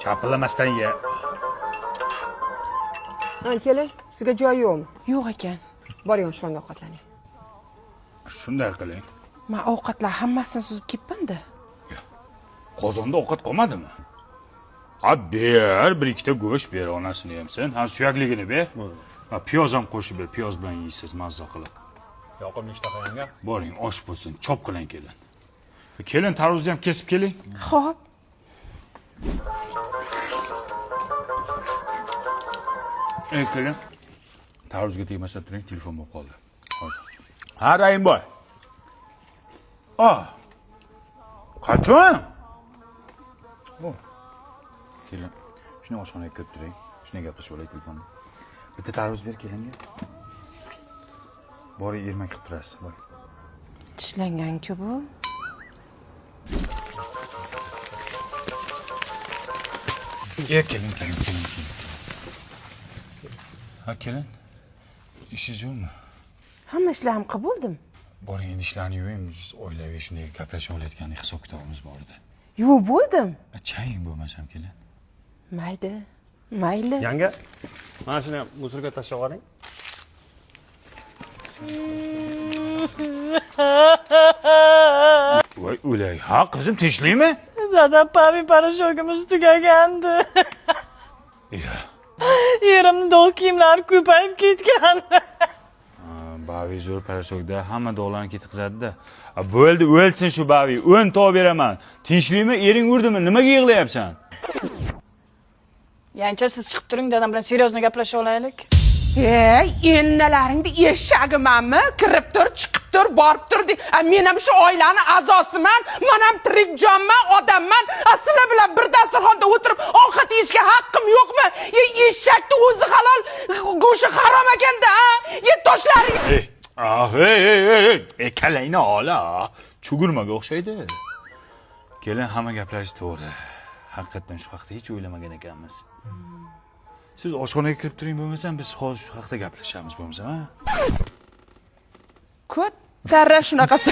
Chapillamasdan ye. Keling, sizga joy yo'qmi? Yo'q ekan. Boring, shunda ovqatlaning. Shunday qiling. Men ovqatlar hammasini suzib ketdim-da. Qozonda ovqat qolmadimi? Ber, bir ikkita go'sht ber, onasini ham sen. Suyakligini ber. Piyoz ham qo'shib ber, piyoz bilan yeysiz mazza qilib. Yoqimli ishtaha yanga. Boring, osh bo'lsin, chop qiling kelin. Kelin, tarvuzni ham kesib keling. Xo'p. Kelin. Tarvuzga tegmasa turing, telefon bo'lib qoldi. Hozir. Ha, Rayimboy. Qachon? Kelin, shuni oshxonaga kirib turing. Shunday gaplashib olaylik telefonda. Bitta tarvuz ber kelinga. Boring, ermak qilib turasiz, boring. Tishlangan-ku bu. Kelin. Ha, kelin. İşingiz yo'qmi? Hamma ishlarimni qilib bo'ldim. Boring, endi ishlarni yuving, biz o'ylaylik, shunday gaplashib olayotgandek hisob kitobimiz bor edi. Yuvib bo'ldim. Chaying bo'lmasam kelin. Mayli. Yanga, mana shuni musorga tashlab yuboring. Voy o'lay. Ha, qizim tinchlikmi? Dadam pavi parashyogimiz tugagandi. Yerimni dog' kiyimlari ko'payib ketgan. Bavi zo'r parashokda hamma dog'larni ketkazadi-da. Bo'ldi, o'lsin shu Bavi. 10 tog' beraman. Tinchlikmi? Ering urdimi? Nimaga yig'layapsan? Yancha siz chiqib turing, dadam bilan seryozni gaplashib olaylik. Ennalaringni eshagimanmi? Kirib tur, chiqib tur, borib tur. Men ham shu oilani a'zosiman. Men ham tirik jonman, odamman. Sizlar bilan bir dasturxonda o'tirib ovqat yeyishga haqqim yo'qmi? Eshakni o'zi halol, go'shti harom ekanda, toshlaring. Kalangni ola. Chugurmaga o'xshaydi. Kelin, hamma gaplaringiz to'g'ri. Haqiqatan shu haqda hech o'ylamagan ekanmiz. Siz oshxonaga kirib turing, bo'lmasam biz hozir shu haqda gaplashamiz, bo'lmasam, ha? Ko'tarra shunaqasi.